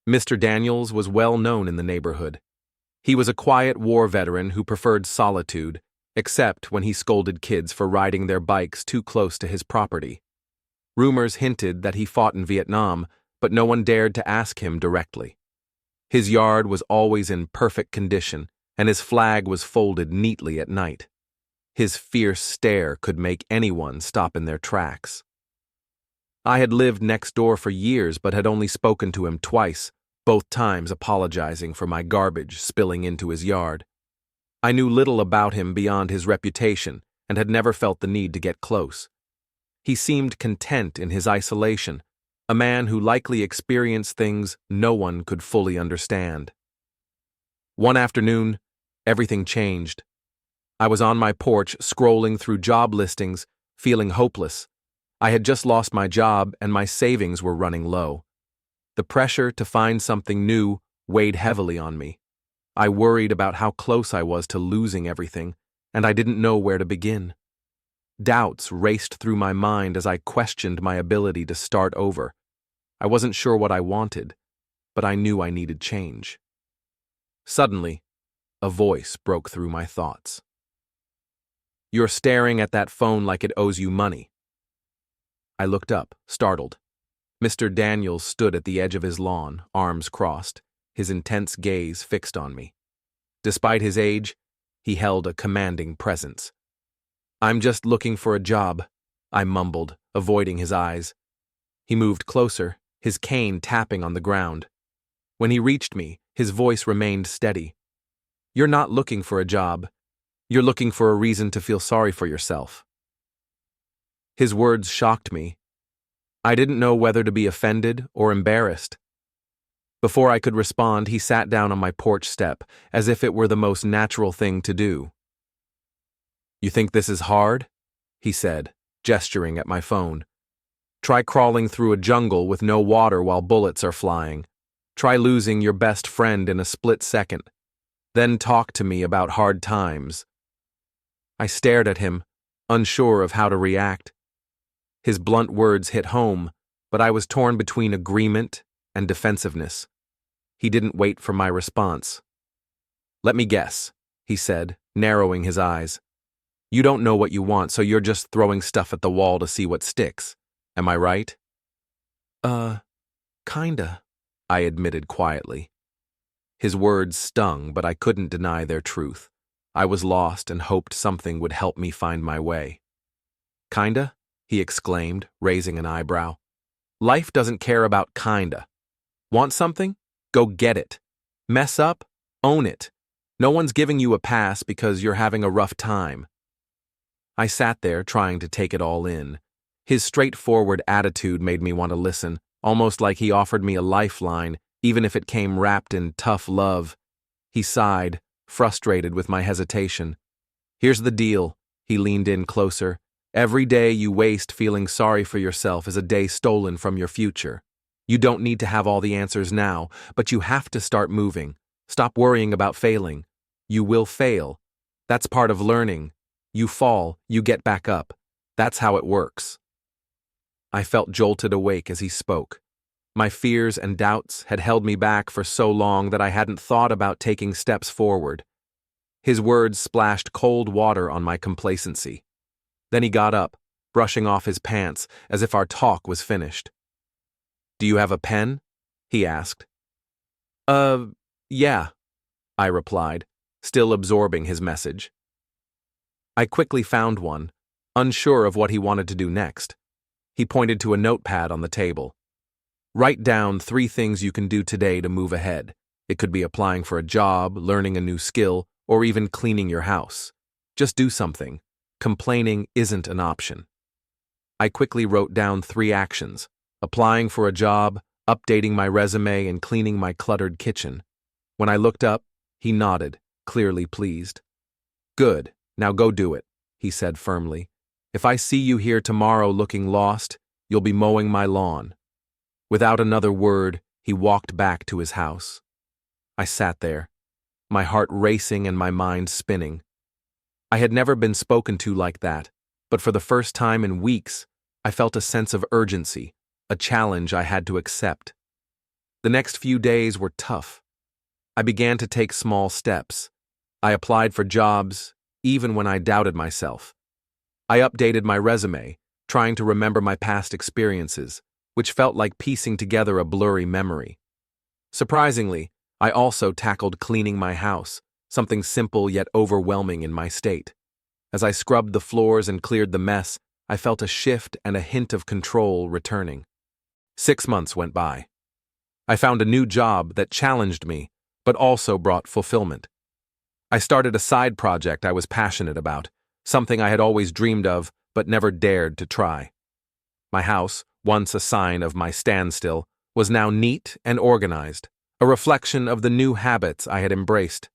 Mr. Daniels was well known in the neighborhood. He was a quiet war veteran who preferred solitude, except when he scolded kids for riding their bikes too close to his property. Rumors hinted that he fought in Vietnam, but no one dared to ask him directly. His yard was always in perfect condition, and his flag was folded neatly at night. His fierce stare could make anyone stop in their tracks. I had lived next door for years but had only spoken to him twice, both times apologizing for my garbage spilling into his yard. I knew little about him beyond his reputation and had never felt the need to get close. He seemed content in his isolation, a man who likely experienced things no one could fully understand. One afternoon, everything changed. I was on my porch scrolling through job listings, feeling hopeless. I had just lost my job and my savings were running low. The pressure to find something new weighed heavily on me. I worried about how close I was to losing everything, and I didn't know where to begin. Doubts raced through my mind as I questioned my ability to start over. I wasn't sure what I wanted, but I knew I needed change. Suddenly, a voice broke through my thoughts. "You're staring at that phone like it owes you money." I looked up, startled. Mr. Daniels stood at the edge of his lawn, arms crossed, his intense gaze fixed on me. Despite his age, he held a commanding presence. "I'm just looking for a job," I mumbled, avoiding his eyes. He moved closer, his cane tapping on the ground. When he reached me, his voice remained steady. "You're not looking for a job. You're looking for a reason to feel sorry for yourself." His words shocked me. I didn't know whether to be offended or embarrassed. Before I could respond, he sat down on my porch step, as if it were the most natural thing to do. "You think this is hard?" he said, gesturing at my phone. "Try crawling through a jungle with no water while bullets are flying. Try losing your best friend in a split second. Then talk to me about hard times." I stared at him, unsure of how to react. His blunt words hit home, but I was torn between agreement and defensiveness. He didn't wait for my response. "Let me guess," he said, narrowing his eyes. "You don't know what you want, so you're just throwing stuff at the wall to see what sticks. Am I right?" Kinda," I admitted quietly. His words stung, but I couldn't deny their truth. I was lost and hoped something would help me find my way. "Kinda?" he exclaimed, raising an eyebrow. "Life doesn't care about kinda. Want something? Go get it. Mess up? Own it. No one's giving you a pass because you're having a rough time." I sat there trying to take it all in. His straightforward attitude made me want to listen, almost like he offered me a lifeline, even if it came wrapped in tough love. He sighed, frustrated with my hesitation. "Here's the deal," he leaned in closer. "Every day you waste feeling sorry for yourself is a day stolen from your future. You don't need to have all the answers now, but you have to start moving. Stop worrying about failing. You will fail. That's part of learning. You fall, you get back up. That's how it works." I felt jolted awake as he spoke. My fears and doubts had held me back for so long that I hadn't thought about taking steps forward. His words splashed cold water on my complacency. Then he got up, brushing off his pants as if our talk was finished. "Do you have a pen?" he asked. Yeah," I replied, still absorbing his message. I quickly found one, unsure of what he wanted to do next. He pointed to a notepad on the table. "Write down 3 things you can do today to move ahead. It could be applying for a job, learning a new skill, or even cleaning your house. Just do something. Complaining isn't an option." I quickly wrote down 3 actions: applying for a job, updating my resume, and cleaning my cluttered kitchen. When I looked up, he nodded, clearly pleased. "Good, now go do it," he said firmly. "If I see you here tomorrow looking lost, you'll be mowing my lawn." Without another word, he walked back to his house. I sat there, my heart racing and my mind spinning. I had never been spoken to like that, but for the first time in weeks, I felt a sense of urgency, a challenge I had to accept. The next few days were tough. I began to take small steps. I applied for jobs, even when I doubted myself. I updated my resume, trying to remember my past experiences, which felt like piecing together a blurry memory. Surprisingly, I also tackled cleaning my house, something simple yet overwhelming in my state. As I scrubbed the floors and cleared the mess, I felt a shift and a hint of control returning. 6 months went by. I found a new job that challenged me, but also brought fulfillment. I started a side project I was passionate about, something I had always dreamed of but never dared to try. My house, once a sign of my standstill, was now neat and organized, a reflection of the new habits I had embraced.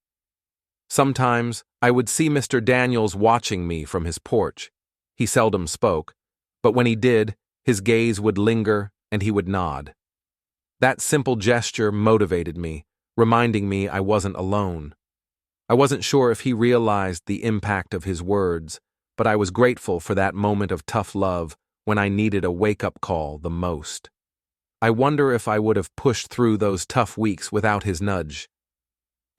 Sometimes I would see Mr. Daniels watching me from his porch. He seldom spoke, but when he did, his gaze would linger and he would nod. That simple gesture motivated me, reminding me I wasn't alone. I wasn't sure if he realized the impact of his words, but I was grateful for that moment of tough love when I needed a wake-up call the most. I wonder if I would have pushed through those tough weeks without his nudge.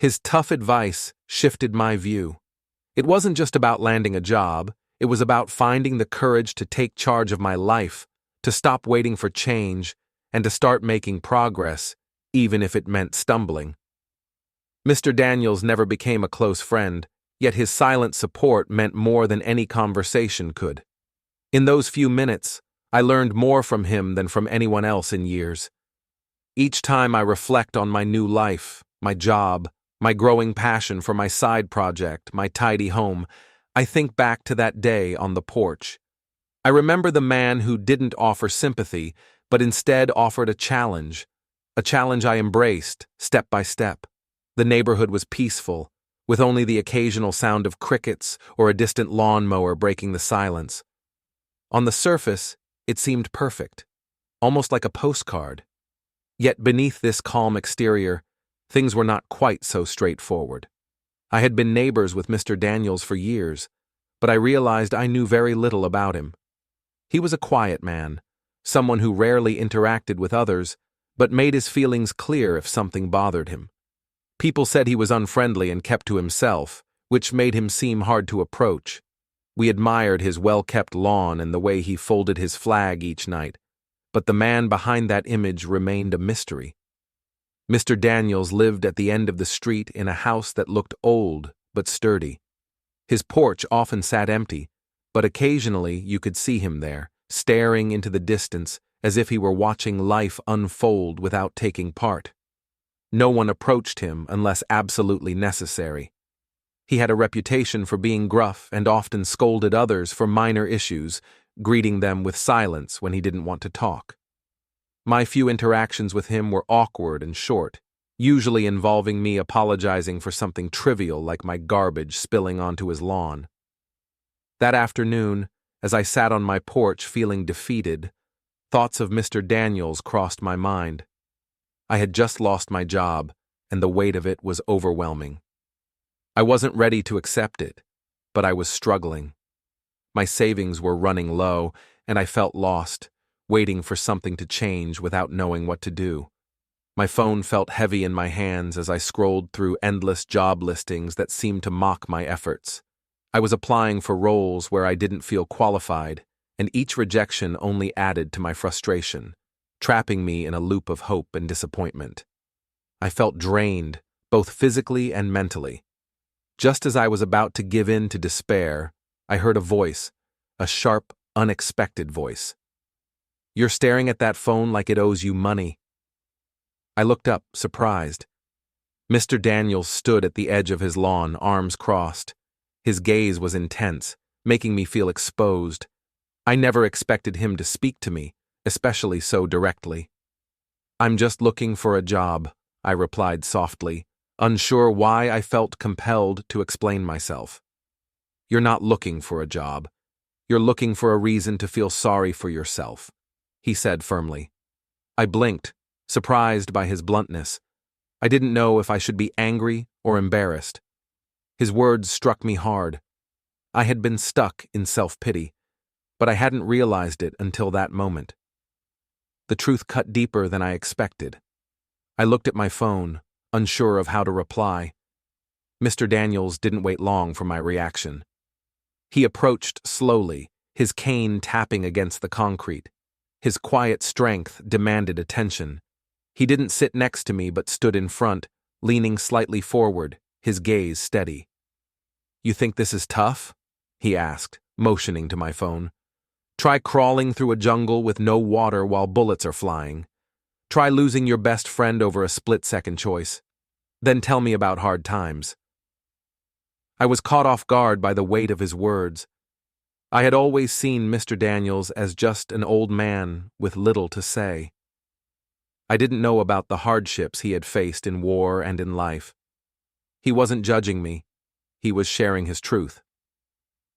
His tough advice shifted my view. It wasn't just about landing a job, it was about finding the courage to take charge of my life, to stop waiting for change, and to start making progress, even if it meant stumbling. Mr. Daniels never became a close friend, yet his silent support meant more than any conversation could. In those few minutes, I learned more from him than from anyone else in years. Each time I reflect on my new life, my job, my growing passion for my side project, my tidy home, I think back to that day on the porch. I remember the man who didn't offer sympathy, but instead offered a challenge I embraced, step by step. The neighborhood was peaceful, with only the occasional sound of crickets or a distant lawnmower breaking the silence. On the surface, it seemed perfect, almost like a postcard. Yet beneath this calm exterior, things were not quite so straightforward. I had been neighbors with Mr. Daniels for years, but I realized I knew very little about him. He was a quiet man, someone who rarely interacted with others, but made his feelings clear if something bothered him. People said he was unfriendly and kept to himself, which made him seem hard to approach. We admired his well-kept lawn and the way he folded his flag each night, but the man behind that image remained a mystery. Mr. Daniels lived at the end of the street in a house that looked old but sturdy. His porch often sat empty, but occasionally you could see him there, staring into the distance as if he were watching life unfold without taking part. No one approached him unless absolutely necessary. He had a reputation for being gruff and often scolded others for minor issues, greeting them with silence when he didn't want to talk. My few interactions with him were awkward and short, usually involving me apologizing for something trivial like my garbage spilling onto his lawn. That afternoon, as I sat on my porch feeling defeated, thoughts of Mr. Daniels crossed my mind. I had just lost my job, and the weight of it was overwhelming. I wasn't ready to accept it, but I was struggling. My savings were running low, and I felt lost, waiting for something to change without knowing what to do. My phone felt heavy in my hands as I scrolled through endless job listings that seemed to mock my efforts. I was applying for roles where I didn't feel qualified, and each rejection only added to my frustration, trapping me in a loop of hope and disappointment. I felt drained, both physically and mentally. Just as I was about to give in to despair, I heard a voice, a sharp, unexpected voice. "You're staring at that phone like it owes you money." I looked up, surprised. Mr. Daniels stood at the edge of his lawn, arms crossed. His gaze was intense, making me feel exposed. I never expected him to speak to me, especially so directly. "I'm just looking for a job," I replied softly, unsure why I felt compelled to explain myself. "You're not looking for a job. You're looking for a reason to feel sorry for yourself," he said firmly. I blinked, surprised by his bluntness. I didn't know if I should be angry or embarrassed. His words struck me hard. I had been stuck in self-pity, but I hadn't realized it until that moment. The truth cut deeper than I expected. I looked at my phone, unsure of how to reply. Mr. Daniels didn't wait long for my reaction. He approached slowly, his cane tapping against the concrete. His quiet strength demanded attention. He didn't sit next to me but stood in front, leaning slightly forward, his gaze steady. "You think this is tough?" he asked, motioning to my phone. "Try crawling through a jungle with no water while bullets are flying. Try losing your best friend over a split-second choice. Then tell me about hard times." I was caught off guard by the weight of his words. I had always seen Mr. Daniels as just an old man with little to say. I didn't know about the hardships he had faced in war and in life. He wasn't judging me. He was sharing his truth.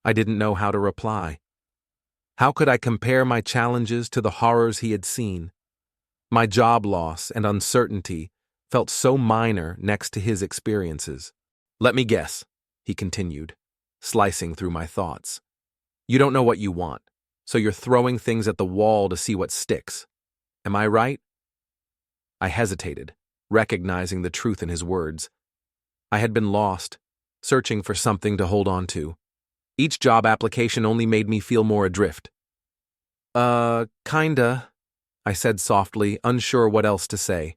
I didn't know how to reply. How could I compare my challenges to the horrors he had seen? My job loss and uncertainty felt so minor next to his experiences. "Let me guess," he continued, slicing through my thoughts. "You don't know what you want, so you're throwing things at the wall to see what sticks. Am I right?" I hesitated, recognizing the truth in his words. I had been lost, searching for something to hold on to. Each job application only made me feel more adrift. Kinda," I said softly, unsure what else to say.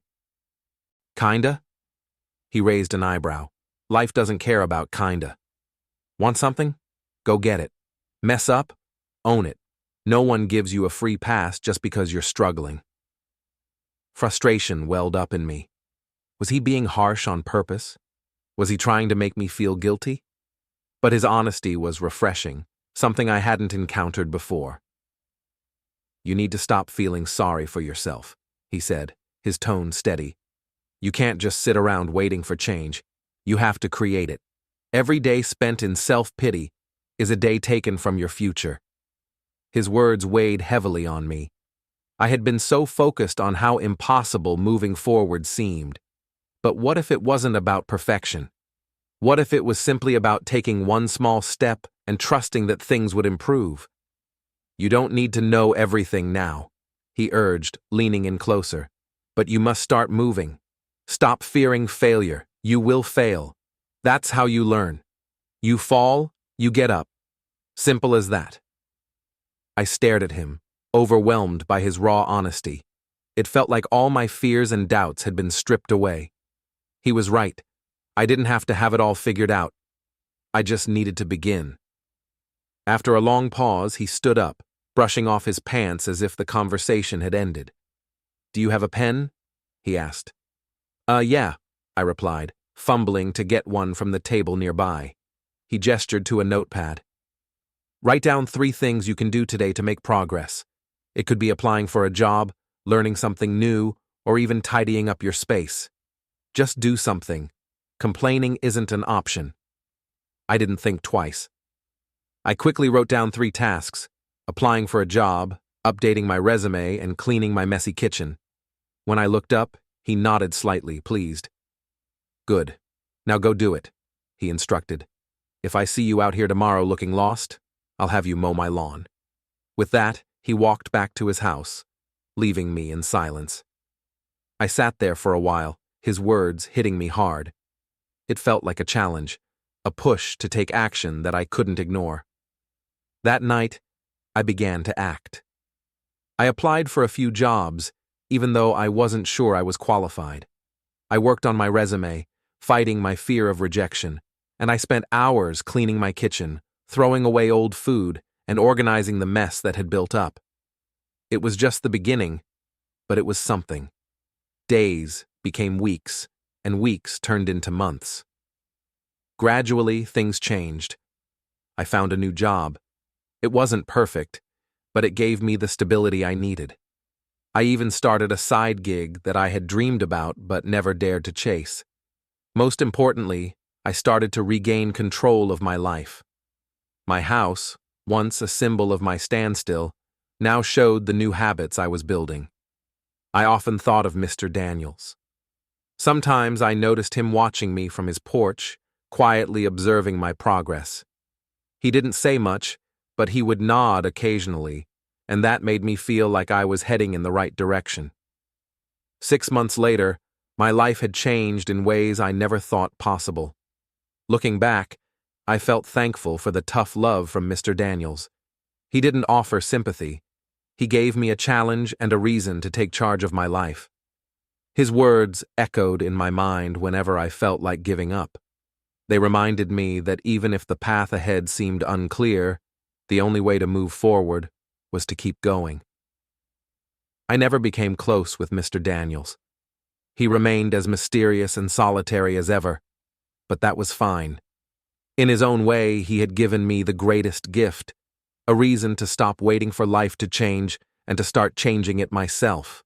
"Kinda?" He raised an eyebrow. "Life doesn't care about kinda. Want something? Go get it. Mess up? Own it. No one gives you a free pass just because you're struggling." Frustration welled up in me. Was he being harsh on purpose? Was he trying to make me feel guilty? But his honesty was refreshing, something I hadn't encountered before. "You need to stop feeling sorry for yourself," he said, his tone steady. "You can't just sit around waiting for change. You have to create it. Every day spent in self-pity is a day taken from your future." His words weighed heavily on me. I had been so focused on how impossible moving forward seemed. But what if it wasn't about perfection? What if it was simply about taking one small step and trusting that things would improve? "You don't need to know everything now," he urged, leaning in closer. "But you must start moving. Stop fearing failure. You will fail. That's how you learn. You fall, you get up. Simple as that." I stared at him, overwhelmed by his raw honesty. It felt like all my fears and doubts had been stripped away. He was right. I didn't have to have it all figured out. I just needed to begin. After a long pause, he stood up, brushing off his pants as if the conversation had ended. "Do you have a pen?" he asked. Yeah," I replied, fumbling to get one from the table nearby. He gestured to a notepad. "Write down 3 things you can do today to make progress. It could be applying for a job, learning something new, or even tidying up your space. Just do something. Complaining isn't an option." I didn't think twice. I quickly wrote down 3 tasks: applying for a job, updating my resume, and cleaning my messy kitchen. When I looked up, he nodded slightly, pleased. "Good. Now go do it," he instructed. "If I see you out here tomorrow looking lost, I'll have you mow my lawn." With that, he walked back to his house, leaving me in silence. I sat there for a while, his words hitting me hard. It felt like a challenge, a push to take action that I couldn't ignore. That night, I began to act. I applied for a few jobs, even though I wasn't sure I was qualified. I worked on my resume, fighting my fear of rejection, and I spent hours cleaning my kitchen, throwing away old food, and organizing the mess that had built up. It was just the beginning, but it was something. Days became weeks, and weeks turned into months. Gradually, things changed. I found a new job. It wasn't perfect, but it gave me the stability I needed. I even started a side gig that I had dreamed about but never dared to chase. Most importantly, I started to regain control of my life. My house, once a symbol of my standstill, now showed the new habits I was building. I often thought of Mr. Daniels. Sometimes I noticed him watching me from his porch, quietly observing my progress. He didn't say much, but he would nod occasionally, and that made me feel like I was heading in the right direction. 6 months later, My life had changed in ways I never thought possible. Looking back, I felt thankful for the tough love from Mr. Daniels. He didn't offer sympathy. He gave me a challenge and a reason to take charge of my life. His words echoed in my mind whenever I felt like giving up. They reminded me that even if the path ahead seemed unclear, the only way to move forward was to keep going. I never became close with Mr. Daniels. He remained as mysterious and solitary as ever, but that was fine. In his own way, he had given me the greatest gift, a reason to stop waiting for life to change and to start changing it myself.